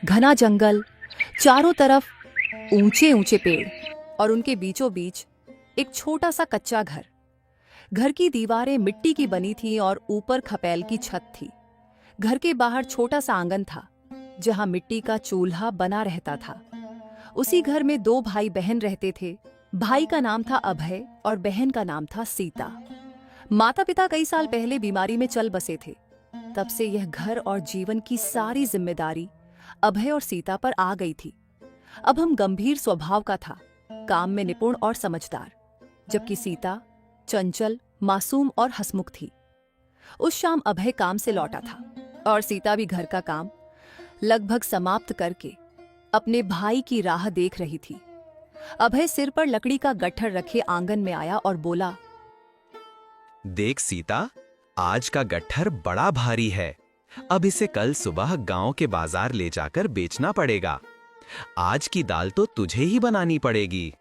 घना जंगल, चारों तरफ ऊंचे ऊंचे पेड़ और उनके बीचों बीच एक छोटा सा कच्चा घर। घर की दीवारें मिट्टी की बनी थी और ऊपर खपैल की छत थी। घर के बाहर छोटा सा आंगन था जहां मिट्टी का चूल्हा बना रहता था। उसी घर में दो भाई बहन रहते थे। भाई का नाम था अभय और बहन का नाम था सीता। माता पिता कई साल पहले बीमारी में चल बसे थे। तब से यह घर और जीवन की सारी जिम्मेदारी अभय और सीता पर आ गई थी। अब हम गंभीर स्वभाव का था, काम में निपुण और समझदार, जबकि सीता चंचल, मासूम और हंसमुख थी। उस शाम अभय काम से लौटा था और सीता भी घर का काम लगभग समाप्त करके अपने भाई की राह देख रही थी। अभय सिर पर लकड़ी का गट्ठर रखे आंगन में आया और बोला, देख सीता, आज का गट्ठर बड़ा भारी है। अब इसे कल सुबह गांव के बाजार ले जाकर बेचना पड़ेगा। आज की दाल तो तुझे ही बनानी पड़ेगी।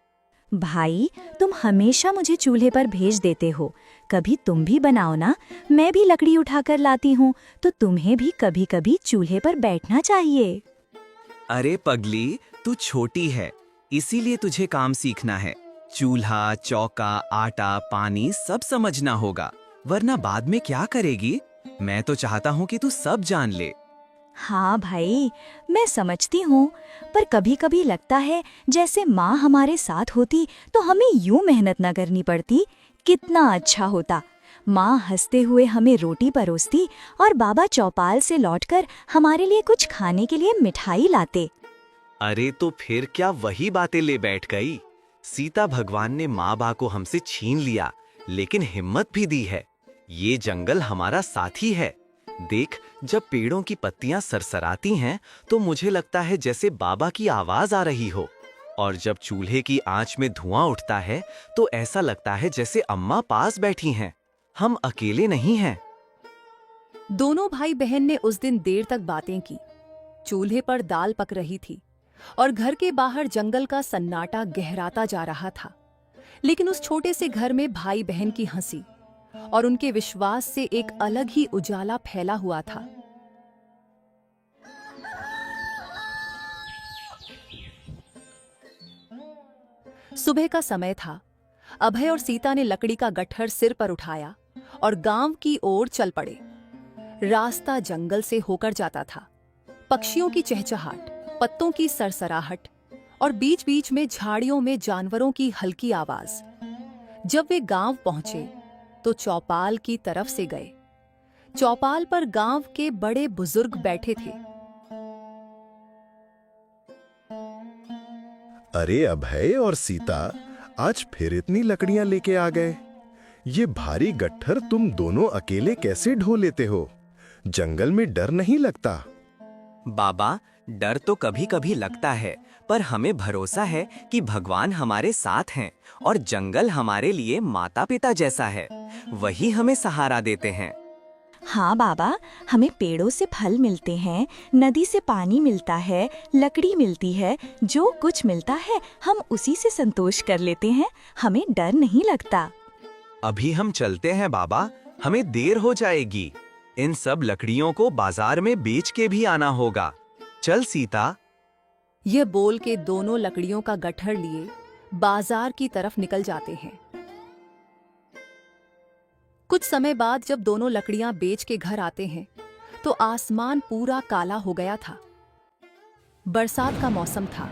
भाई, तुम हमेशा मुझे चूल्हे पर भेज देते हो, कभी तुम भी बनाओ ना। मैं भी लकड़ी उठाकर लाती हूँ, तो तुम्हें भी कभी कभी चूल्हे पर बैठना चाहिए। अरे पगली, तू छोटी है, इसीलिए तुझे काम सीखना है। चूल्हा, चौका, आटा, पानी सब समझना होगा, वरना बाद में क्या करेगी। मैं तो चाहता हूँ कि तू सब जान ले। हाँ भाई, मैं समझती हूँ, पर कभी कभी लगता है जैसे माँ हमारे साथ होती तो हमें यूं मेहनत न करनी पड़ती। कितना अच्छा होता। माँ हंसते हुए हमें रोटी परोसती और बाबा चौपाल से लौटकर हमारे लिए कुछ खाने के लिए मिठाई लाते। अरे तो फिर क्या वही बातें ले बैठ गई। सीता भगवान ने माँ बा को हमसे छीन लिया, लेकिन हिम्मत भी दी है। ये जंगल हमारा साथी है। देख, जब पेड़ों की पत्तियां सरसराती हैं तो मुझे लगता है जैसे बाबा की आवाज आ रही हो, और जब चूल्हे की आंच में धुआं उठता है तो ऐसा लगता है जैसे अम्मा पास बैठी हैं। हम अकेले नहीं हैं। दोनों भाई बहन ने उस दिन देर तक बातें की। चूल्हे पर दाल पक रही थी और घर के बाहर जंगल का सन्नाटा गहराता जा रहा था। लेकिन उस छोटे से घर में भाई बहन की हंसी और उनके विश्वास से एक अलग ही उजाला फैला हुआ था। सुबह का समय था। अभय और सीता ने लकड़ी का गट्ठर सिर पर उठाया और गांव की ओर चल पड़े। रास्ता जंगल से होकर जाता था। पक्षियों की चहचहाट, पत्तों की सरसराहट और बीच बीच में झाड़ियों में जानवरों की हल्की आवाज। जब वे गांव पहुंचे तो चौपाल की तरफ से गए। चौपाल पर गांव के बड़े बुजुर्ग बैठे थे। अरे अभय और सीता, आज फिर इतनी लकड़ियां लेके आ गए। ये भारी गट्ठर तुम दोनों अकेले कैसे ढो लेते हो? जंगल में डर नहीं लगता? बाबा, डर तो कभी कभी लगता है, पर हमें भरोसा है कि भगवान हमारे साथ हैं और जंगल हमारे लिए माता पिता जैसा है। वही हमें सहारा देते हैं। हाँ बाबा, हमें पेड़ों से फल मिलते हैं, नदी से पानी मिलता है, लकड़ी मिलती है। जो कुछ मिलता है हम उसी से संतोष कर लेते हैं। हमें डर नहीं लगता। अभी हम चलते हैं बाबा, हमें देर हो जाएगी। इन सब लकड़ियों को बाजार में बेच के भी आना होगा। चल सीता। यह बोल के दोनों लकड़ियों का गट्ठर लिए बाजार की तरफ निकल जाते हैं। कुछ समय बाद जब दोनों लकड़ियां बेच के घर आते हैं तो आसमान पूरा काला हो गया था। बरसात का मौसम था।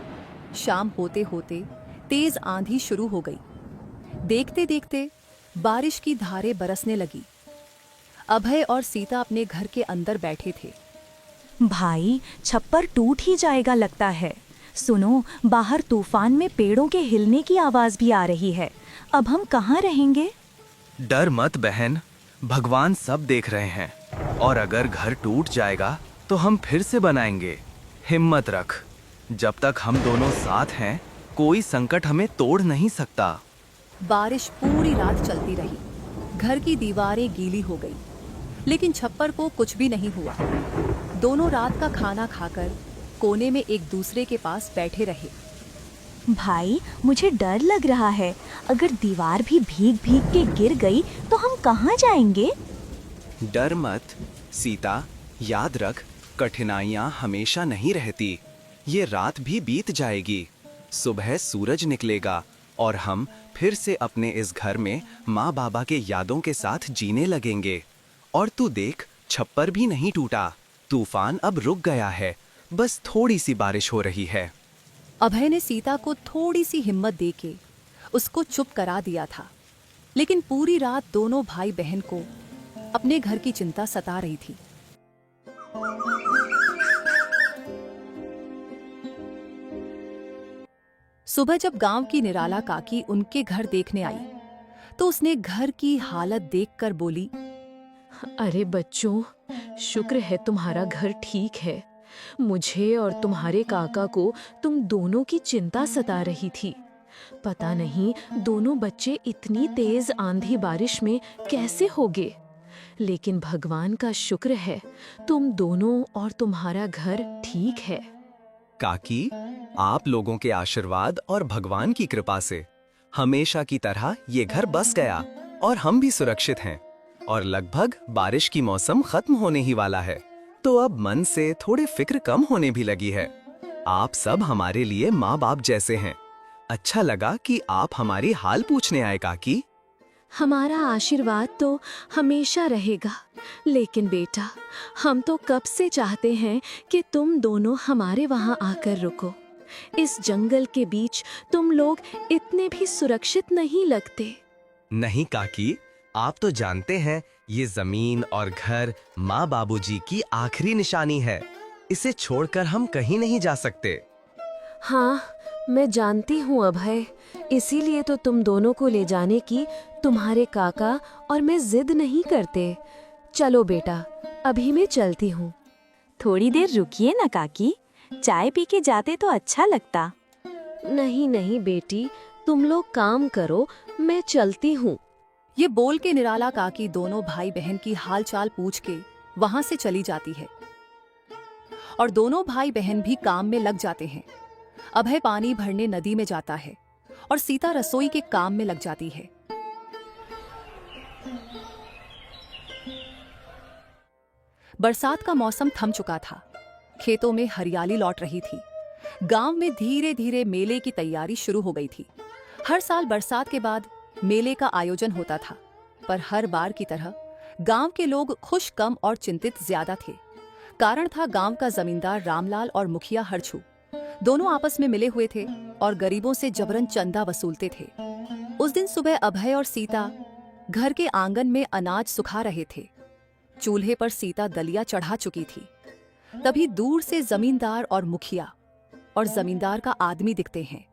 शाम होते होते तेज आंधी शुरू हो गई। देखते देखते बारिश की धारें बरसने लगी। अभय और सीता अपने घर के अंदर बैठे थे। भाई, छप्पर टूट ही जाएगा लगता है। सुनो, बाहर तूफान में पेड़ों के हिलने की आवाज भी आ रही है। अब हम कहाँ रहेंगे? डर मत बहन, भगवान सब देख रहे हैं, और अगर घर टूट जाएगा तो हम फिर से बनाएंगे। हिम्मत रख, जब तक हम दोनों साथ हैं कोई संकट हमें तोड़ नहीं सकता। बारिश पूरी रात चलती रही। घर की दीवारें गीली हो गई, लेकिन छप्पर को कुछ भी नहीं हुआ। दोनों रात का खाना खाकर कोने में एक दूसरे के पास बैठे रहे। भाई, मुझे डर लग रहा है। अगर दीवार भी भीग भीग के गिर गई तो हम कहाँ जाएंगे? डर मत सीता, याद रख, कठिनाइयाँ हमेशा नहीं रहती। ये रात भी बीत जाएगी, सुबह सूरज निकलेगा और हम फिर से अपने इस घर में माँ बाबा के यादों के साथ जीने लगेंगे। और तू देख, छप्पर भी नहीं टूटा, तूफान अब रुक गया है, बस थोड़ी सी बारिश हो रही है। अभय ने सीता को थोड़ी सी हिम्मत देके उसको चुप करा दिया था, लेकिन पूरी रात दोनों भाई बहन को अपने घर की चिंता सता रही थी। सुबह जब गांव की निराला काकी उनके घर देखने आई, तो उसने घर की हालत देखकर बोली, अरे बच्चों, शुक्र है तुम्हारा घर ठीक है। मुझे और तुम्हारे काका को तुम दोनों की चिंता सता रही थी। पता नहीं दोनों बच्चे इतनी तेज आंधी बारिश में कैसे होगे, लेकिन भगवान का शुक्र है तुम दोनों और तुम्हारा घर ठीक है। काकी, आप लोगों के आशीर्वाद और भगवान की कृपा से हमेशा की तरह ये घर बस गया और हम भी सुरक्षित हैं। और लगभग बारिश की मौसम खत्म होने ही वाला है, तो अब मन से थोड़ी फिक्र कम होने भी लगी है। आप सब हमारे लिए माँ बाप जैसे हैं। अच्छा लगा कि आप हमारी हाल पूछने आए काकी। हमारा आशीर्वाद तो हमेशा रहेगा, लेकिन बेटा, हम तो कब से चाहते हैं कि तुम दोनों हमारे वहाँ आकर रुको। इस जंगल के बीच तुम लोग इतने भी सुरक्षित नहीं लगते। नहीं काकी, आप तो जानते हैं ये जमीन और घर माँ बाबूजी की आखिरी निशानी है। इसे छोड़कर हम कहीं नहीं जा सकते। हाँ, मैं जानती हूँ अभय, इसीलिए तो तुम दोनों को ले जाने की तुम्हारे काका और मैं जिद नहीं करते। चलो बेटा, अभी मैं चलती हूँ। थोड़ी देर रुकिए ना काकी, चाय पी के जाते तो अच्छा लगता। नहीं नहीं बेटी, तुम लोग काम करो, मैं चलती हूँ। ये बोल के निराला काकी दोनों भाई बहन की हालचाल पूछ के वहां से चली जाती है और दोनों भाई बहन भी काम में लग जाते हैं। अभय पानी भरने नदी में जाता है और सीता रसोई के काम में लग जाती है। बरसात का मौसम थम चुका था, खेतों में हरियाली लौट रही थी। गांव में धीरे धीरे मेले की तैयारी शुरू हो गई थी। हर साल बरसात के बाद मेले का आयोजन होता था, पर हर बार की तरह गांव के लोग खुश कम और चिंतित ज्यादा थे। कारण था गांव का जमींदार रामलाल और मुखिया हरछू दोनों आपस में मिले हुए थे और गरीबों से जबरन चंदा वसूलते थे। उस दिन सुबह अभय और सीता घर के आंगन में अनाज सुखा रहे थे। चूल्हे पर सीता दलिया चढ़ा चुकी थी। तभी दूर से जमींदार और मुखिया और जमींदार का आदमी दिखते हैं।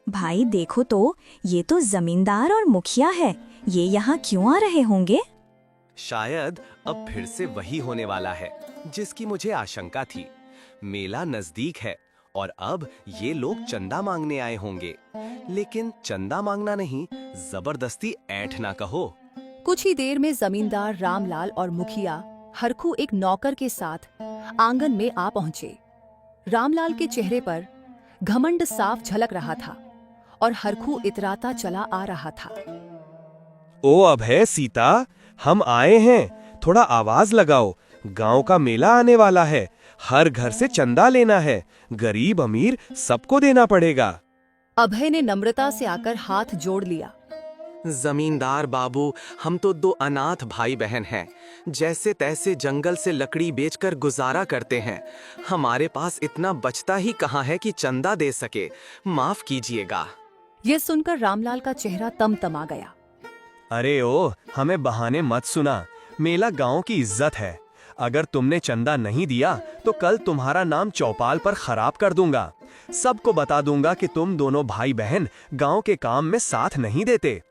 भाई देखो तो, ये तो जमींदार और मुखिया है। ये यहाँ क्यों आ रहे होंगे? शायद अब फिर से वही होने वाला है जिसकी मुझे आशंका थी। मेला नजदीक है और अब ये लोग चंदा मांगने आए होंगे। लेकिन चंदा मांगना नहीं, जबरदस्ती ऐंठना कहो। कुछ ही देर में जमींदार रामलाल और मुखिया हरखू एक नौकर के साथ आंगन में आ पहुंचे। रामलाल के चेहरे पर घमंड साफ झलक रहा था और हरखू इतराता चला आ रहा था। ओ अभय, सीता, हम आए हैं, थोड़ा आवाज लगाओ। गांव का मेला आने वाला है, हर घर से चंदा लेना है। गरीब अमीर सबको देना पड़ेगा। अभय ने नम्रता से आकर हाथ जोड़ लिया। जमींदार बाबू, हम तो दो अनाथ भाई बहन हैं। जैसे तैसे जंगल से लकड़ी बेचकर गुजारा करते हैं। हमारे पास इतना बचता ही कहाँ है कि चंदा दे सके। माफ कीजिएगा। यह सुनकर रामलाल का चेहरा तमतमा गया। अरे ओ, हमें बहाने मत सुना। मेला गांव की इज्जत है। अगर तुमने चंदा नहीं दिया तो कल तुम्हारा नाम चौपाल पर खराब कर दूंगा। सबको बता दूंगा कि तुम दोनों भाई बहन गांव के काम में साथ नहीं देते।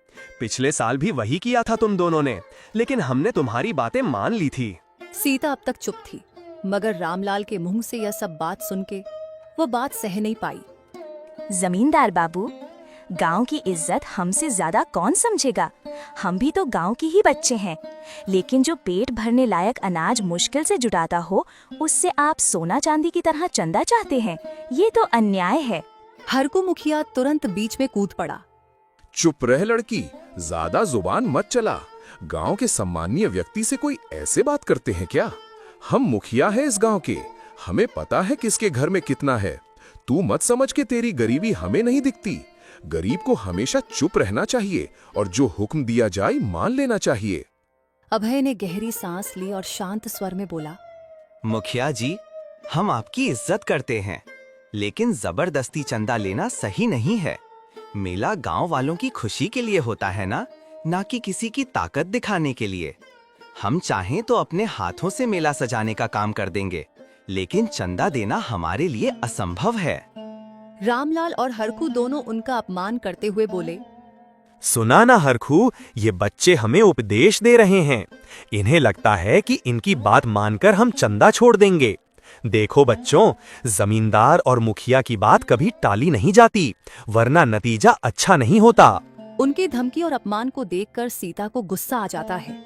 पिछले साल भी वही किया था तुम दोनों ने, लेकिन हमने तुम्हारी बातें मान ली थी। सीता अब तक चुप थी, मगर रामलाल के मुंह से यह सब बात सुन के वो बात सह नहीं पाई। जमींदार बाबू, गांव की इज्जत हमसे ज्यादा कौन समझेगा? हम भी तो गांव के ही बच्चे हैं। लेकिन जो पेट भरने लायक अनाज मुश्किल से जुटाता हो, उससे आप सोना चांदी की तरह चंदा चाहते हैं। ये तो अन्याय है। हरकू मुखिया तुरंत बीच में कूद पड़ा। चुप रह लड़की, ज्यादा जुबान मत चला। गांव के सम्मानीय व्यक्ति से कोई ऐसे बात करते हैं क्या? हम मुखिया है इस गांव के, हमें पता है किसके घर में कितना है। तू मत समझ के तेरी गरीबी हमें नहीं दिखती। गरीब को हमेशा चुप रहना चाहिए और जो हुक्म दिया जाए मान लेना चाहिए। अभय ने गहरी सांस ली और शांत स्वर में बोला, मुखिया जी, हम आपकी इज्जत करते हैं, लेकिन जबरदस्ती चंदा लेना सही नहीं है। मेला गांव वालों की खुशी के लिए होता है ना कि किसी की ताकत दिखाने के लिए। हम चाहें तो अपने हाथों से मेला सजाने का काम कर देंगे, लेकिन चंदा देना हमारे लिए असंभव है। रामलाल और हरखू दोनों उनका अपमान करते हुए बोले, सुना ना हरखू, ये बच्चे हमें उपदेश दे रहे हैं। इन्हें लगता है कि इनकी बात मानकर हम चंदा छोड़ देंगे। देखो बच्चों, जमींदार और मुखिया की बात कभी टाली नहीं जाती, वरना नतीजा अच्छा नहीं होता। उनकी धमकी और अपमान को देखकर सीता को गुस्सा आ जाता है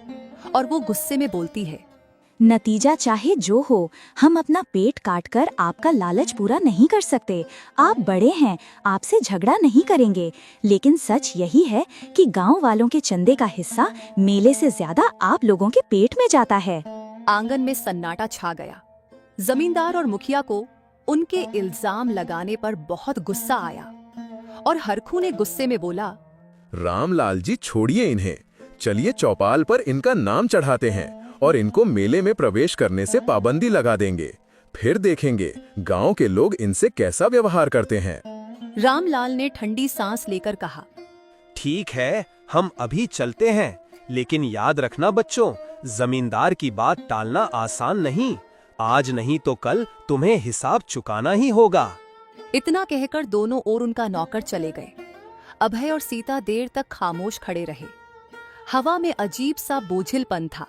और वो गुस्से में बोलती है, नतीजा चाहे जो हो, हम अपना पेट काटकर आपका लालच पूरा नहीं कर सकते। आप बड़े हैं, आपसे झगड़ा नहीं करेंगे, लेकिन सच यही है कि गांव वालों के चंदे का हिस्सा मेले से ज्यादा आप लोगों के पेट में जाता है। आंगन में सन्नाटा छा गया। जमींदार और मुखिया को उनके इल्जाम लगाने पर बहुत गुस्सा आया और हरखू ने गुस्से में बोला, रामलाल जी छोड़िए इन्हें, चलिए चौपाल पर इनका नाम चढ़ाते हैं और इनको मेले में प्रवेश करने से पाबंदी लगा देंगे। फिर देखेंगे गांव के लोग इनसे कैसा व्यवहार करते हैं। रामलाल ने ठंडी सांस लेकर कहा, ठीक है, हम अभी चलते हैं, लेकिन याद रखना बच्चों, जमींदार की बात टालना आसान नहीं। आज नहीं तो कल तुम्हें हिसाब चुकाना ही होगा। इतना कहकर दोनों ओर उनका नौकर चले गए। अभय और सीता देर तक खामोश खड़े रहे। हवा में अजीब सा बोझिलपन था।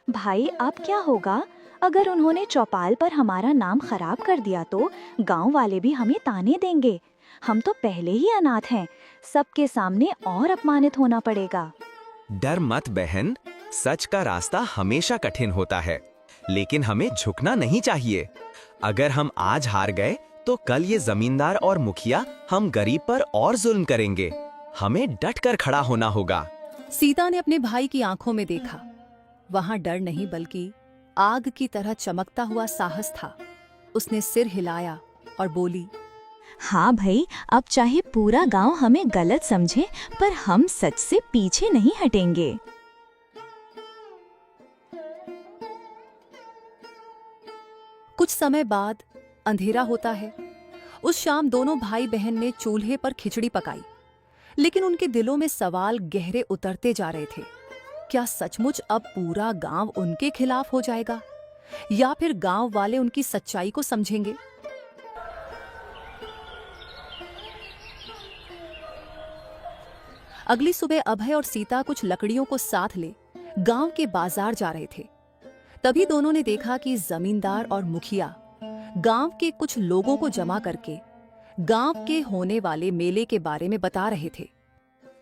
भाई, अब क्या होगा? अगर उन्होंने चौपाल पर हमारा नाम खराब कर दिया तो गांव वाले भी हमें ताने देंगे। हम तो पहले ही अनाथ हैं, सबके सामने और अपमानित होना पड़ेगा। डर मत बहन, सच का रास्ता हमेशा कठिन होता है, लेकिन हमें झुकना नहीं चाहिए। अगर हम आज हार गए तो कल ये जमींदार और मुखिया हम गरीब पर और जुल्म करेंगे। हमें डट कर खड़ा होना होगा। सीता ने अपने भाई की आंखों में देखा। वहां डर नहीं बल्कि आग की तरह चमकता हुआ साहस था। उसने सिर हिलाया और बोली, हाँ भाई, अब चाहे पूरा गांव हमें गलत समझे, पर हम सच से पीछे नहीं हटेंगे। कुछ समय बाद अंधेरा होता है। उस शाम दोनों भाई बहन ने चूल्हे पर खिचड़ी पकाई, लेकिन उनके दिलों में सवाल गहरे उतरते जा रहे थे। क्या सचमुच अब पूरा गांव उनके खिलाफ हो जाएगा, या फिर गांव वाले उनकी सच्चाई को समझेंगे? अगली सुबह अभय और सीता कुछ लकड़ियों को साथ ले गांव के बाजार जा रहे थे। तभी दोनों ने देखा कि जमींदार और मुखिया गांव के कुछ लोगों को जमा करके गांव के होने वाले मेले के बारे में बता रहे थे।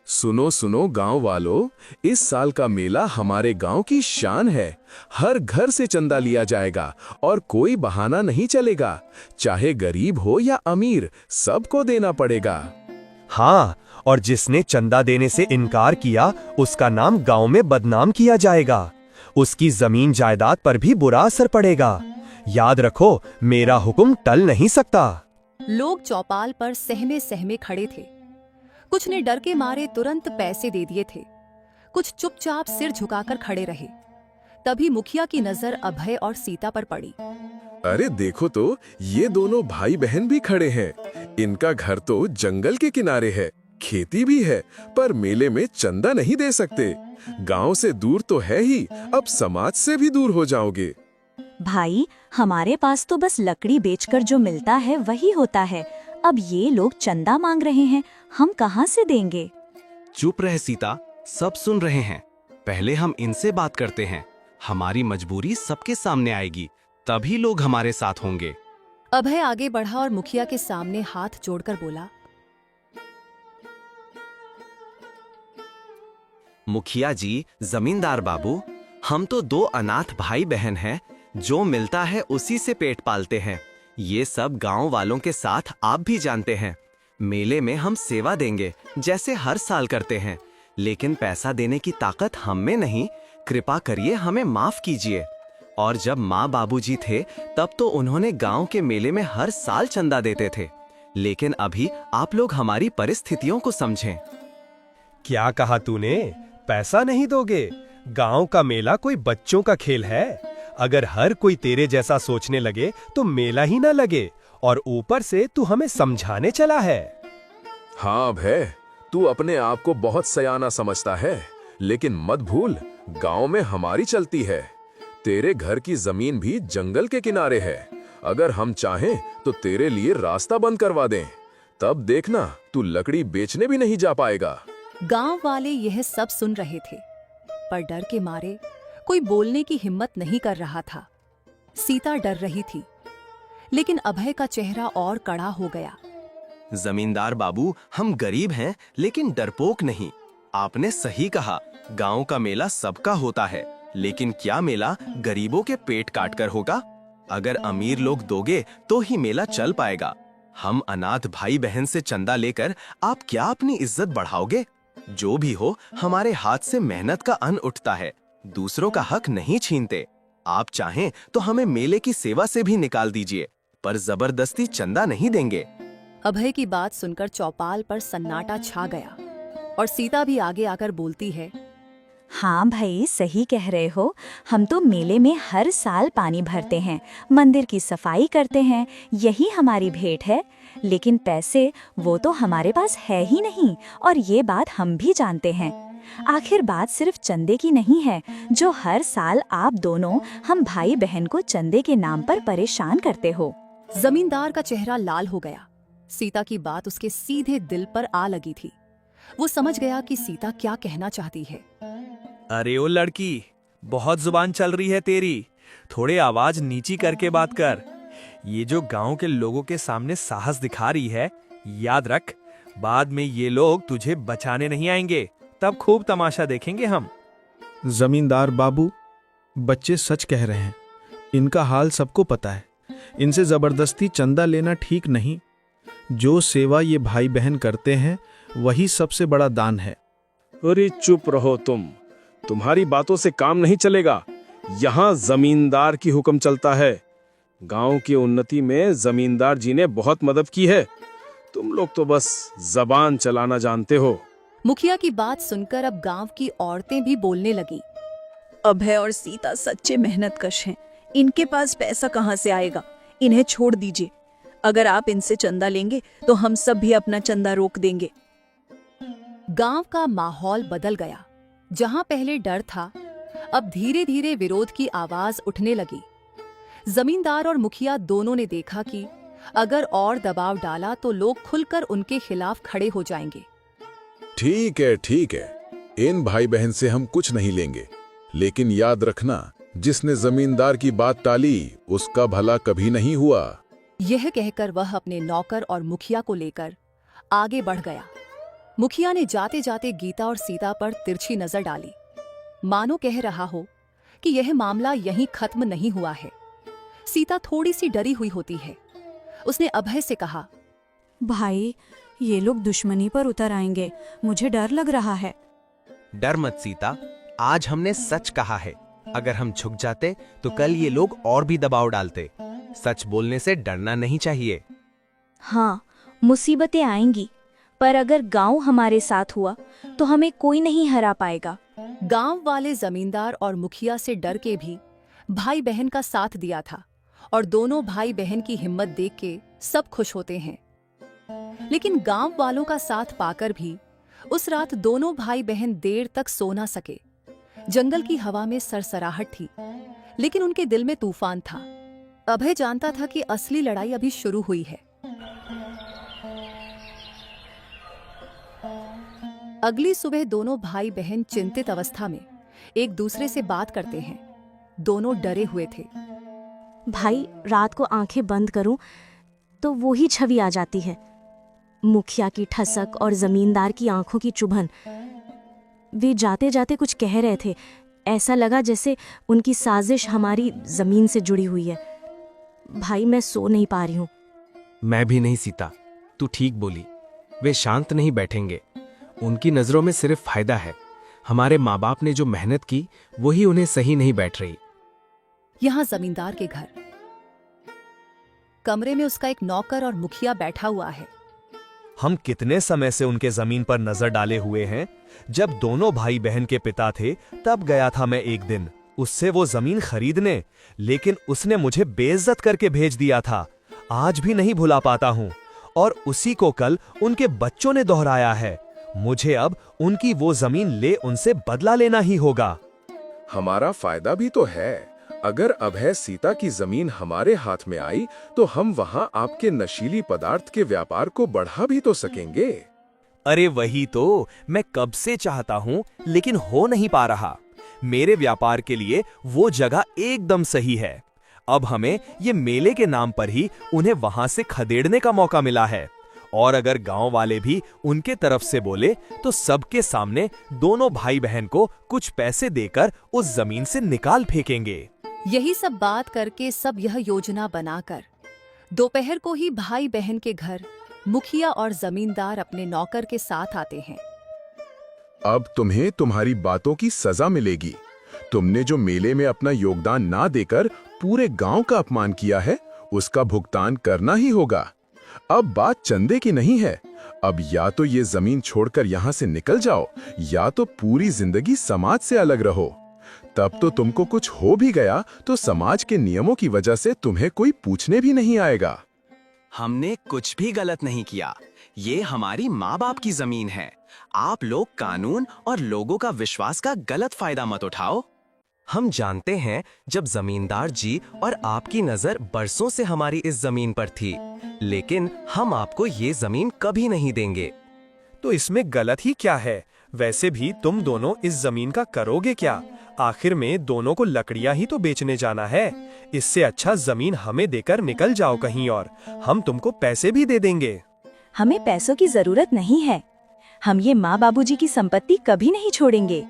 सुनो सुनो गांव वालों, इस साल का मेला हमारे गांव की शान है। हर घर से चंदा लिया जाएगा और कोई बहाना नहीं चलेगा। चाहे गरीब हो या अमीर, सबको देना पड़ेगा। हाँ, और जिसने चंदा देने से इनकार किया उसका नाम गांव में बदनाम किया जाएगा। उसकी जमीन जायदाद पर भी बुरा असर पड़ेगा। याद रखो, मेरा हुक्म टल नहीं सकता। लोग चौपाल पर सहमे सहमे खड़े थे। कुछ ने डर के मारे तुरंत पैसे दे दिए थे, कुछ चुपचाप सिर झुकाकर खड़े रहे। तभी मुखिया की नजर अभय और सीता पर पड़ी। अरे देखो तो, ये दोनों भाई बहन भी खड़े हैं। इनका घर तो जंगल के किनारे है, खेती भी है, पर मेले में चंदा नहीं दे सकते। गांव से दूर तो है ही, अब समाज से भी दूर हो जाओगे। भाई, हमारे पास तो बस लकड़ी बेचकर जो मिलता है वही होता है। अब ये लोग चंदा मांग रहे हैं, हम कहाँ से देंगे? चुप रह सीता, सब सुन रहे हैं। पहले हम इनसे बात करते हैं। हमारी मजबूरी सबके सामने आएगी, तभी लोग हमारे साथ होंगे। अभय आगे बढ़ा और मुखिया के सामने हाथ जोड़कर बोला, मुखिया जी, जमींदार बाबू, हम तो दो अनाथ भाई बहन हैं, जो मिलता है उसी से पेट पालते हैं। ये सब गांव वालों के साथ आप भी जानते हैं। मेले में हम सेवा देंगे जैसे हर साल करते हैं, लेकिन पैसा देने की ताकत हम में नहीं। कृपा करिए हमें माफ कीजिए। और जब माँ बाबूजी थे तब तो उन्होंने गांव के मेले में हर साल चंदा देते थे। लेकिन अभी आप लोग हमारी परिस्थितियों को समझें। क्या कहा तूने? पैसा नहीं दोगे? गांव का मेला कोई बच्चों का खेल है? अगर हर कोई तेरे जैसा सोचने लगे तो मेला ही ना लगे, और ऊपर से तू हमें समझाने चला है। हाँ भय, तू अपने आप को बहुत सयाना समझता है, लेकिन मत भूल गांव में हमारी चलती है। तेरे घर की जमीन भी जंगल के किनारे है। अगर हम चाहें तो तेरे लिए रास्ता बंद करवा दें। तब देखना तू लकड़ी बेचने भी नहीं जा पाएगा। गांव वाले यह सब सुन रहे थे, पर डर के मारे कोई बोलने की हिम्मत नहीं कर रहा था। सीता डर रही थी, लेकिन अभय का चेहरा और कड़ा हो गया। जमींदार बाबू, हम गरीब हैं लेकिन डरपोक नहीं। आपने सही कहा, गांव का मेला सबका होता है, लेकिन क्या मेला गरीबों के पेट काटकर होगा? अगर अमीर लोग दोगे तो ही मेला चल पाएगा। हम अनाथ भाई बहन से चंदा लेकर आप क्या अपनी इज्जत बढ़ाओगे? जो भी हो, हमारे हाथ से मेहनत का अन्न उठता है, दूसरों का हक नहीं छीनते। आप चाहें तो हमें मेले की सेवा से भी निकाल दीजिए, पर जबरदस्ती चंदा नहीं देंगे। अभय की बात सुनकर चौपाल पर सन्नाटा छा गया और सीता भी आगे आकर बोलती है, हाँ भाई, सही कह रहे हो। हम तो मेले में हर साल पानी भरते हैं, मंदिर की सफाई करते हैं, यही हमारी भेंट है। लेकिन पैसे वो तो हमारे पास है ही नहीं, और ये बात हम भी जानते हैं। आखिर बात सिर्फ चंदे की नहीं है, जो हर साल आप दोनों हम भाई बहन को चंदे के नाम पर परेशान करते हो। जमींदार का चेहरा लाल हो गया। सीता की बात उसके सीधे दिल पर आ लगी थी। वो समझ गया कि सीता क्या कहना चाहती है। अरे ओ लड़की, बहुत जुबान चल रही है तेरी, थोड़े आवाज नीची करके बात कर। ये जो गांव के लोगों के सामने साहस दिखा रही है, याद रख, बाद में ये लोग तुझे बचाने नहीं आएंगे, तब खूब तमाशा देखेंगे हम। जमींदार बाबू, बच्चे सच कह रहे हैं। इनका हाल सबको पता है। इनसे जबरदस्ती चंदा लेना ठीक नहीं। जो सेवा ये भाई बहन करते हैं वही सबसे बड़ा दान है। अरे चुप रहो तुम, तुम्हारी बातों से काम नहीं चलेगा। यहाँ जमींदार की हुक्म चलता है। गांव की उन्नति में जमींदार जी ने बहुत मदद की है। तुम लोग तो बस जबान चलाना जानते हो। मुखिया की बात सुनकर अब गांव की औरतें भी बोलने लगी। अभय और सीता सच्चे मेहनतकश हैं। इनके पास पैसा कहाँ से आएगा? इन्हें छोड़ दीजिए। अगर आप इनसे चंदा लेंगे तो हम सब भी अपना चंदा रोक देंगे। गांव का माहौल बदल गया। जहां पहले डर था, अब धीरे धीरे विरोध की आवाज उठने लगी। जमींदार और मुखिया दोनों ने देखा कि अगर और दबाव डाला तो लोग खुलकर उनके खिलाफ खड़े हो जाएंगे। ठीक है, इन भाई बहन से हम कुछ नहीं लेंगे, लेकिन याद रखना, जिसने जमींदार की बात टाली उसका भला कभी नहीं हुआ। यह कहकर वह अपने नौकर और मुखिया को लेकर आगे बढ़ गया। मुखिया ने जाते जाते गीता और सीता पर तिरछी नजर डाली, मानो कह रहा हो कि यह मामला यहीं खत्म नहीं हुआ है। सीता थोड़ी सी डरी हुई होती है। उसने अभय से कहा, भाई, ये लोग दुश्मनी पर उतर आएंगे, मुझे डर लग रहा है। डर मत सीता, आज हमने सच कहा है। अगर हम झुक जाते तो कल ये लोग और भी दबाव डालते। सच बोलने से डरना नहीं चाहिए। हाँ, मुसीबतें आएंगी, पर अगर गांव हमारे साथ हुआ तो हमें कोई नहीं हरा पाएगा। गांव वाले जमींदार और मुखिया से डर के भी भाई बहन का साथ दिया था, और दोनों भाई बहन की हिम्मत देख के सब खुश होते हैं। लेकिन गांव वालों का साथ पाकर भी उस रात दोनों भाई बहन देर तक सो ना सके। जंगल की हवा में सरसराहट थी, लेकिन उनके दिल में तूफान था। अभय जानता था कि असली लड़ाई अभी शुरू हुई है। अगली सुबह दोनों भाई बहन चिंतित अवस्था में एक दूसरे से बात करते हैं। दोनों डरे हुए थे। भाई, रात को आंखें बंद करूं तो वो ही छवि आ जाती है, मुखिया की ठसक और जमींदार की आंखों की चुभन। वे जाते जाते कुछ कह रहे थे। ऐसा लगा जैसे उनकी साजिश हमारी जमीन से जुड़ी हुई है। भाई, मैं सो नहीं पा रही हूँ। मैं भी नहीं सीता, तू ठीक बोली। वे शांत नहीं बैठेंगे। उनकी नजरों में सिर्फ फायदा है। हमारे माँ बाप ने जो मेहनत की वही उन्हें सही नहीं बैठ रही। यहाँ जमींदार के घर। कमरे में उसका एक नौकर और मुखिया बैठा हुआ है। हम कितने समय से उनके जमीन पर नजर डाले हुए हैं। जब दोनों भाई बहन के पिता थे तब गया था मैं एक दिन उससे वो जमीन खरीदने, लेकिन उसने मुझे बेइज्जत करके भेज दिया था। आज भी नहीं भुला पाता हूँ और उसी को कल उनके बच्चों ने दोहराया है। मुझे अब उनकी वो जमीन ले उनसे बदला लेना ही होगा। हमारा फायदा भी तो है। अगर अभय सीता की जमीन हमारे हाथ में आई तो हम वहाँ आपके नशीली पदार्थ के व्यापार को बढ़ा भी तो सकेंगे। अरे वही तो मैं कब से चाहता हूँ, लेकिन हो नहीं पा रहा। मेरे व्यापार के लिए वो जगह एकदम सही है। अब हमें ये मेले के नाम पर ही उन्हें वहां से खदेड़ने का मौका मिला है, और अगर गांव वाले भी उनके तरफ से बोले तो सबके सामने दोनों भाई बहन को कुछ पैसे देकर उस जमीन से निकाल फेंकेंगे। यही सब बात करके सब यह योजना बनाकर दोपहर को ही भाई बहन के घर मुखिया और जमींदार अपने नौकर के साथ आते हैं। अब तुम्हें तुम्हारी बातों की सजा मिलेगी। तुमने जो मेले में अपना योगदान ना देकर पूरे गांव का अपमान किया है, उसका भुगतान करना ही होगा। अब बात चंदे की नहीं है। अब या तो ये जमीन छोड़कर यहाँ से निकल जाओ, या तो पूरी जिंदगी समाज से अलग रहो। तब तो तुमको कुछ हो भी गया तो समाज के नियमों की वजह से तुम्हें कोई पूछने भी नहीं आएगा। हमने कुछ भी गलत नहीं किया। ये हमारी माँ बाप की जमीन है। आप लोग कानून और लोगों का विश्वास का गलत फायदा मत उठाओ। हम जानते हैं जब जमींदार जी और आपकी नजर बरसों से हमारी इस जमीन पर थी, लेकिन हम आपको ये जमीन कभी नहीं देंगे। तो इसमें गलत ही क्या है? वैसे भी तुम दोनों इस जमीन का करोगे क्या? आखिर में दोनों को लकड़ियां ही तो बेचने जाना है। इससे अच्छा जमीन हमें देकर निकल जाओ कहीं और, हम तुमको पैसे भी दे देंगे। हमें पैसों की जरूरत नहीं है। हम ये माँ बाबूजी की संपत्ति कभी नहीं छोड़ेंगे।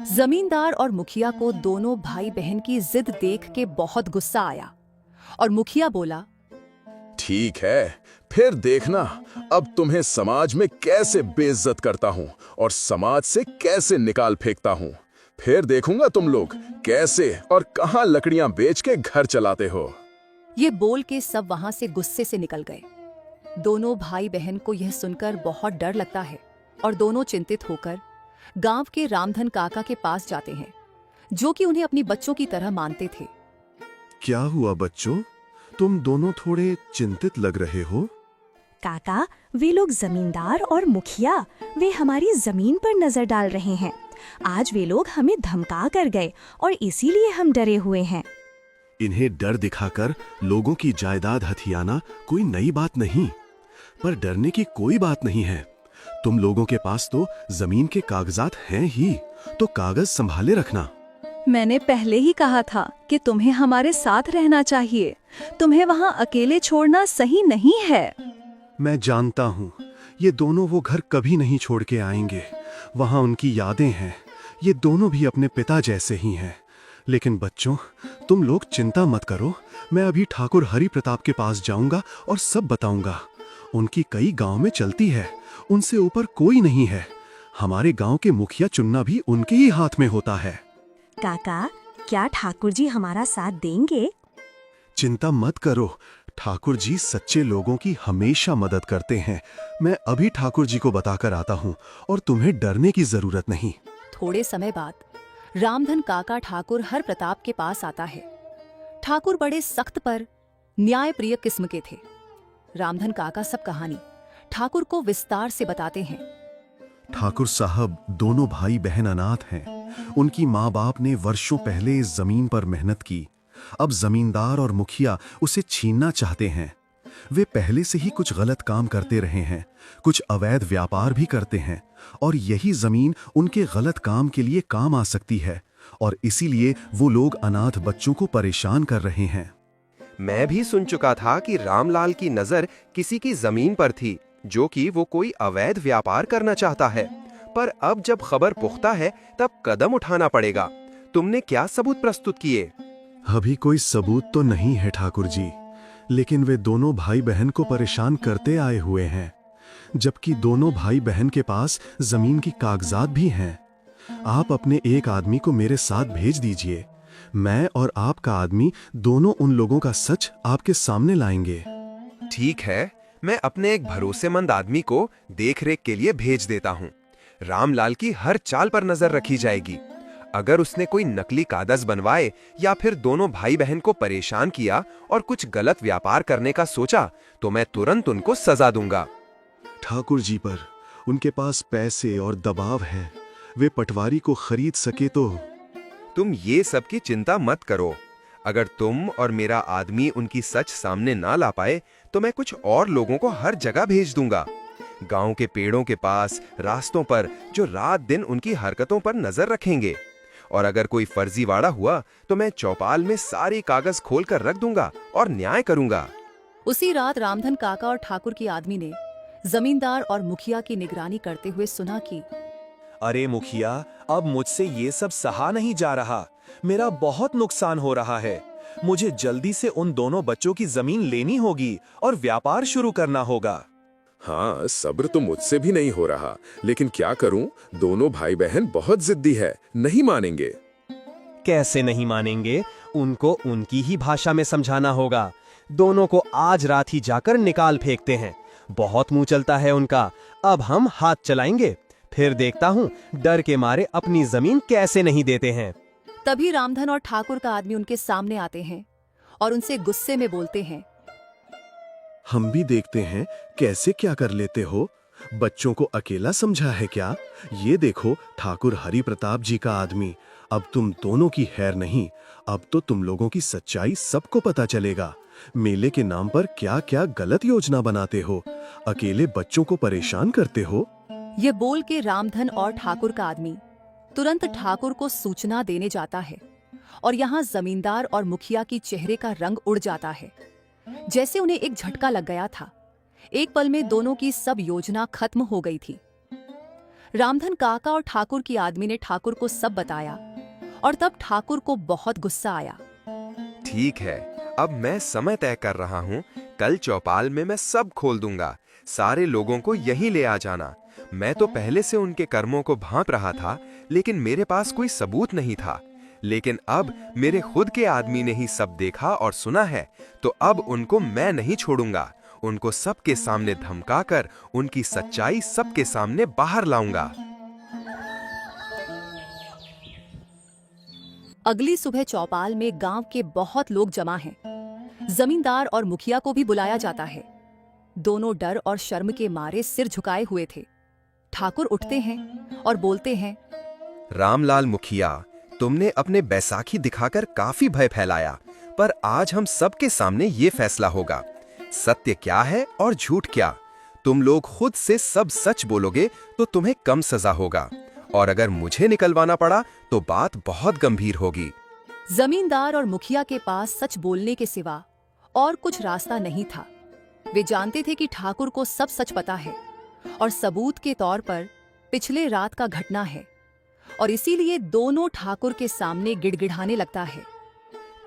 जमींदार और मुखिया को दोनों भाई बहन की जिद देख के बहुत गुस्सा आया और मुखिया बोला, ठीक है, फिर देखना अब तुम्हें समाज में कैसे बेइज्जत करता हूँ और समाज से कैसे निकाल फेंकता हूँ। फिर देखूंगा तुम लोग कैसे और कहाँ लकड़ियां बेच के घर चलाते हो। ये बोल के सब वहां से गुस्से से निकल गए। दोनों भाई बहन को यह सुनकर बहुत डर लगता है और दोनों चिंतित होकर गांव के रामधन काका के पास जाते हैं, जो कि उन्हें अपनी बच्चों की तरह मानते थे। क्या हुआ बच्चों, तुम दोनों थोड़े चिंतित लग रहे हो? काका, वे लोग जमींदार और मुखिया, वे हमारी जमीन पर नजर डाल रहे हैं। आज वे लोग हमें धमका कर गए और इसीलिए हम डरे हुए हैं। इन्हें डर दिखाकर लोगों की जायदाद हथियाना कोई नई बात नहीं, पर डरने की कोई बात नहीं है। तुम लोगों के पास तो जमीन के कागजात हैं ही, तो कागज संभाले रखना। मैंने पहले ही कहा था कि तुम्हें हमारे साथ रहना चाहिए। तुम्हें वहाँ अकेले छोड़ना सही नहीं है। मैं जानता हूँ, ये दोनों वो घर कभी नहीं छोड़ के आएंगे। वहाँ उनकी यादें हैं। ये दोनों भी अपने पिता जैसे ही हैं। लेकिन बच्चों, तुम लोग चिंता मत करो। मैं अभी ठाकुर हरि प्रताप के पास जाऊंगा और सब बताऊंगा। उनकी कई गांव में चलती है, उनसे ऊपर कोई नहीं है। हमारे गांव के मुखिया चुनना भी उनके ही हाथ में होता है। काका, क्या ठाकुर जी हमारा साथ देंगे? चिंता मत करो, ठाकुर जी सच्चे लोगों की हमेशा मदद करते हैं। मैं अभी ठाकुर जी को बताकर आता हूँ और तुम्हें डरने की जरूरत नहीं। थोड़े समय बाद रामधन काका ठाकुर हर प्रताप के पास आता है। ठाकुर बड़े सख्त पर न्यायप्रिय किस्म के थे। रामधन काका सब कहानी ठाकुर को विस्तार से बताते हैं। ठाकुर साहब दोनों भाई बहन अनाथ हैं। उनकी माँ बाप ने वर्षों पहले इस जमीन पर मेहनत की। अब जमींदार और मुखिया उसे छीनना चाहते हैं। वे पहले से ही कुछ गलत काम करते रहे हैं, कुछ अवैध व्यापार भी करते हैं, और यही जमीन उनके गलत काम के लिए काम आ सकती है, और इसीलिए वो लोग अनाथ बच्चों को परेशान कर रहे हैं। मैं भी सुन चुका था कि रामलाल की नजर किसी की जमीन पर थी, जो कि वो कोई अवैध व्यापार करना चाहता है। पर अब जब खबर पुख्ता है तब कदम उठाना पड़ेगा। तुमने क्या सबूत प्रस्तुत किए? अभी कोई सबूत तो नहीं है ठाकुर जी, लेकिन वे दोनों भाई बहन को परेशान करते आए हुए हैं, जबकि दोनों भाई बहन के पास जमीन की कागजात भी हैं। आप अपने एक आदमी को मेरे साथ भेज दीजिए। मैं और आपका आदमी दोनों उन लोगों का सच आपके सामने लाएंगे। ठीक है, मैं अपने एक भरोसेमंद आदमी को देखरेख के लिए भेज देता हूँ। रामलाल की हर चाल पर नजर रखी जाएगी। अगर उसने कोई नकली कागज बनवाए या फिर दोनों भाई बहन को परेशान किया और कुछ गलत व्यापार करने का सोचा, तो मैं तुरंत उनको सजा दूंगा। ठाकुर जी पर उनके पास पैसे और दबाव है, वे पटवारी को खरीद सके तो। तुम ये सब की चिंता मत करो। अगर तुम और मेरा आदमी उनकी सच सामने ना ला पाए, तो मैं कुछ और लोगों को हर जगह भेज दूंगा। गांव के पेड़ों के पास, रास्तों पर, जो रात दिन उनकी हरकतों पर नजर रखेंगे। और अगर कोई फर्जीवाड़ा हुआ, तो मैं चौपाल में सारे कागज खोलकर रख दूंगा और न्याय करूंगा। उसी रात रामधन काका और ठाकुर की आदमी ने जमींदार और मुखिया की निगरानी करते हुए सुना कि अरे मुखिया, अब मुझसे ये सब सहा नहीं जा रहा। मेरा बहुत नुकसान हो रहा है। मुझे जल्दी से उन दोनों बच्चों की जमीन लेनी होगी और व्यापार शुरू करना होगा। हाँ, सब्र तो मुझसे भी नहीं हो रहा, लेकिन क्या करूं, दोनों भाई बहन बहुत जिद्दी है, नहीं मानेंगे। कैसे नहीं मानेंगे? उनको उनकी ही भाषा में समझाना होगा। दोनों को आज रात ही जाकर निकाल फेंकते हैं। बहुत मुंह चलता है उनका। अब हम हाथ चलाएंगे, फिर देखता हूँ डर के मारे अपनी जमीन कैसे नहीं देते हैं। तभी रामधन और ठाकुर का आदमी उनके सामने आते हैं और उनसे गुस्से में बोलते हैं, हम भी देखते हैं कैसे क्या कर लेते हो। बच्चों को अकेला समझा है क्या? ये देखो ठाकुर हरि प्रताप जी का आदमी, अब तुम दोनों की खैर नहीं। अब तो तुम लोगों की सच्चाई सबको पता चलेगा। मेले के नाम पर क्या क्या गलत योजना बनाते हो, अकेले बच्चों को परेशान करते हो। ये बोल के रामधन और ठाकुर का आदमी तुरंत ठाकुर को सूचना देने जाता है और यहाँ जमींदार और मुखिया की चेहरे का रंग उड़ जाता है, जैसे उन्हें एक झटका लग गया था। एक पल में दोनों की सब योजना खत्म हो गई थी। रामधन काका और ठाकुर की आदमी ने ठाकुर को सब बताया और तब ठाकुर को बहुत गुस्सा आया। ठीक है, अब मैं समय तय कर रहा हूँ। कल चौपाल में मैं सब खोल दूंगा। सारे लोगों को यहीं ले आ जाना। मैं तो पहले से उनके कर्मों को भांप रहा था, लेकिन मेरे पास कोई सबूत नहीं था। लेकिन अब मेरे खुद के आदमी ने ही सब देखा और सुना है, तो अब उनको मैं नहीं छोड़ूंगा। उनको सबके सामने धमकाकर उनकी सच्चाई सबके सामने बाहर लाऊंगा। अगली सुबह चौपाल में गांव के बहुत लोग जमा हैं। जमींदार और मुखिया को भी बुलाया जाता है। दोनों डर और शर्म के मारे सिर झुकाए हुए थे। ठाकुर उठते हैं और बोलते हैं, रामलाल मुखिया, तुमने अपने बैसाखी दिखाकर काफी भय फैलाया, पर आज हम सबके सामने ये फैसला होगा, सत्य क्या है और झूठ क्या। तुम लोग खुद से सब सच बोलोगे तो तुम्हें कम सजा होगा, और अगर मुझे निकलवाना पड़ा तो बात बहुत गंभीर होगी। जमींदार और मुखिया के पास सच बोलने के सिवा और कुछ रास्ता नहीं था। वे जानते थे कि ठाकुर को सब सच पता है और सबूत के तौर पर पिछले रात का घटना है, और इसीलिए दोनों ठाकुर के सामने गिड़गिड़ाने लगता है।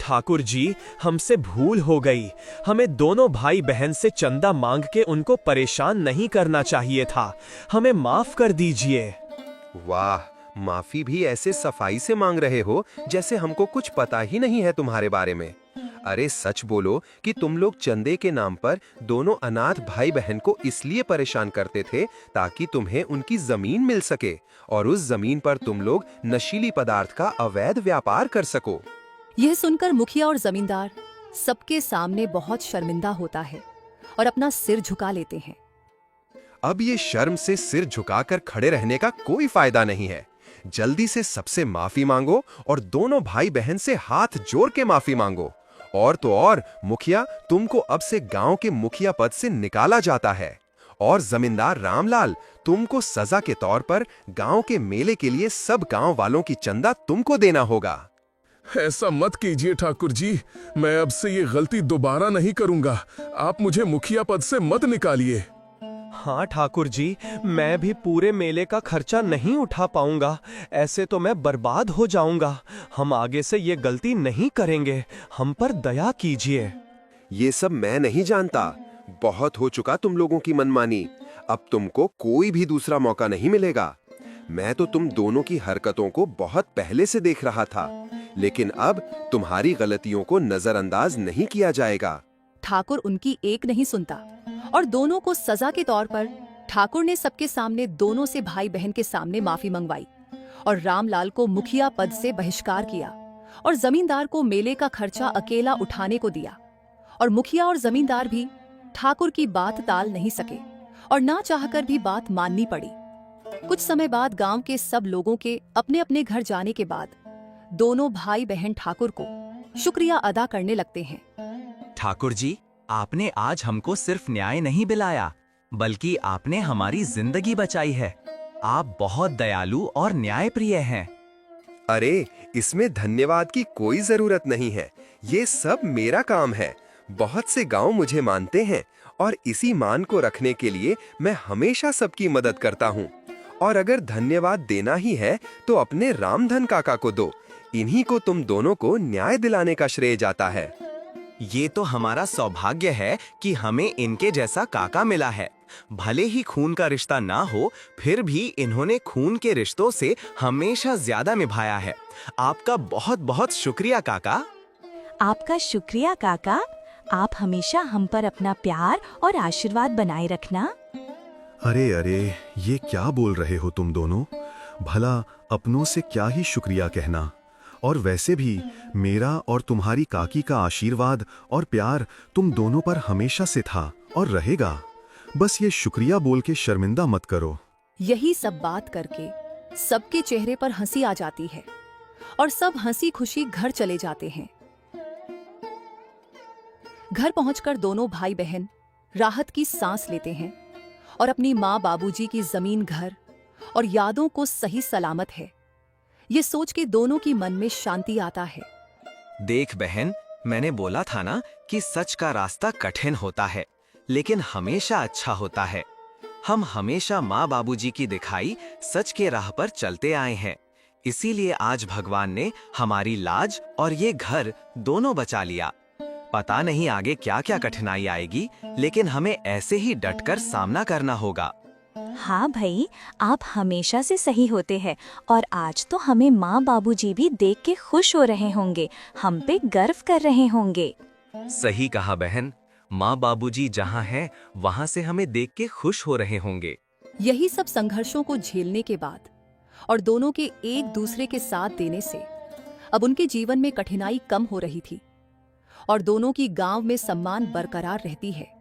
ठाकुर जी, हमसे भूल हो गई। हमें दोनों भाई बहन से चंदा मांग के उनको परेशान नहीं करना चाहिए था। हमें माफ कर दीजिए। वाह, माफी भी ऐसे सफाई से मांग रहे हो जैसे हमको कुछ पता ही नहीं है तुम्हारे बारे में। अरे सच बोलो कि तुम लोग चंदे के नाम पर दोनों अनाथ भाई बहन को इसलिए परेशान करते थे ताकि तुम्हें उनकी जमीन मिल सके और उस जमीन पर तुम लोग नशीली पदार्थ का अवैध व्यापार कर सको। यह सुनकर मुखिया और जमींदार सबके सामने बहुत शर्मिंदा होता है और अपना सिर झुका लेते हैं। अब ये शर्म से सिर झुकाकर खड़े रहने का कोई फायदा नहीं है। जल्दी से सबसे माफी मांगो और दोनों भाई बहन से हाथ जोड़ के माफी मांगो। और तो और मुखिया, तुमको अब से गांव के मुखिया पद से निकाला जाता है, और जमींदार रामलाल, तुमको सजा के तौर पर गांव के मेले के लिए सब गांव वालों की चंदा तुमको देना होगा। ऐसा मत कीजिए ठाकुर जी, मैं अब से ये गलती दोबारा नहीं करूंगा। आप मुझे मुखिया पद से मत निकालिए। हाँ ठाकुर जी, मैं भी पूरे मेले का खर्चा नहीं उठा पाऊंगा। ऐसे तो मैं बर्बाद हो जाऊंगा। हम आगे से ये गलती नहीं करेंगे। हम पर दया कीजिए। ये सब मैं नहीं जानता। बहुत हो चुका तुम लोगों की मनमानी। अब तुमको कोई भी दूसरा मौका नहीं मिलेगा। मैं तो तुम दोनों की हरकतों को बहुत पहले से देख रहा था, लेकिन अब तुम्हारी गलतियों को नजरअंदाज नहीं किया जाएगा। ठाकुर उनकी एक नहीं सुनता और दोनों को सजा के तौर पर ठाकुर ने सबके सामने दोनों से भाई बहन के सामने माफी मंगवाई और रामलाल को मुखिया पद से बहिष्कार किया और जमींदार को मेले का खर्चा अकेला उठाने को दिया। और मुखिया और जमींदार भी ठाकुर की बात टाल नहीं सके और ना चाहकर भी बात माननी पड़ी। कुछ समय बाद गांव के सब लोगों के अपने अपने घर जाने के बाद दोनों भाई बहन ठाकुर को शुक्रिया अदा करने लगते हैं। ठाकुर जी, आपने आज हमको सिर्फ न्याय नहीं दिलाया, बल्कि आपने हमारी जिंदगी बचाई है। आप बहुत दयालु और न्यायप्रिय हैं। अरे, इसमें धन्यवाद की कोई जरूरत नहीं है। ये सब मेरा काम है। बहुत से गांव मुझे मानते हैं और इसी मान को रखने के लिए मैं हमेशा सबकी मदद करता हूँ। और अगर धन्यवाद देना ही है तो अपने रामधन काका को दो। इन्हीं को तुम दोनों को न्याय दिलाने का श्रेय जाता है। ये तो हमारा सौभाग्य है कि हमें इनके जैसा काका मिला है। भले ही खून का रिश्ता ना हो, फिर भी इन्होंने खून के रिश्तों से हमेशा ज्यादा निभाया है। आपका बहुत बहुत शुक्रिया काका। आपका शुक्रिया काका। आप हमेशा हम पर अपना प्यार और आशीर्वाद बनाए रखना। अरे अरे, ये क्या बोल रहे हो तुम दोनों? भला अपनों से क्या ही शुक्रिया कहना। और वैसे भी मेरा और तुम्हारी काकी का आशीर्वाद और प्यार तुम दोनों पर हमेशा से था और रहेगा। बस ये शुक्रिया बोल के शर्मिंदा मत करो। यही सब बात करके सबके चेहरे पर हंसी आ जाती है और सब हंसी खुशी घर चले जाते हैं। घर पहुंचकर दोनों भाई बहन राहत की सांस लेते हैं और अपनी माँ बाबूजी की जमीन, घर और यादों को सही सलामत है ये सोच के दोनों की मन में शांति आता है। देख बहन, मैंने बोला था ना कि सच का रास्ता कठिन होता है, लेकिन हमेशा अच्छा होता है। हम हमेशा माँ बाबूजी की दिखाई सच के राह पर चलते आए हैं। इसीलिए आज भगवान ने हमारी लाज और ये घर दोनों बचा लिया। पता नहीं आगे क्या क्या कठिनाई आएगी, लेकिन हमें ऐसे ही डटकर सामना करना होगा। हाँ भाई, आप हमेशा से सही होते हैं और आज तो हमें माँ बाबूजी भी देख के खुश हो रहे होंगे, हम पे गर्व कर रहे होंगे। सही कहा बहन, माँ बाबूजी जहाँ हैं वहाँ से हमें देख के खुश हो रहे होंगे। यही सब संघर्षों को झेलने के बाद और दोनों के एक दूसरे के साथ देने से अब उनके जीवन में कठिनाई कम हो रही थी और दोनों की गांव में सम्मान बरकरार रहती है।